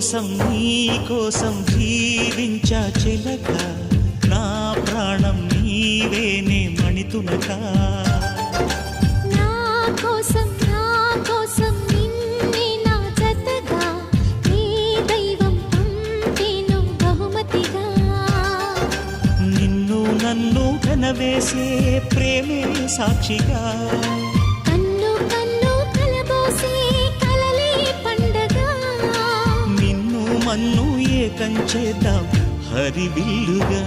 నీ కోసం జీవించా చిలక నా ప్రాణం నీవేనే మణితునక నా కోసం నిన్నే నా జతగా నీ దైవం పంపేను బహుమతిగా నిన్ను నన్ను కనవేసే ప్రేమే సాక్షిగా కన్ను కన్ను కలబోసే కలలే పండగ నిన్ను మన్ను ఏకం చేద్దాం హరివిల్లుగా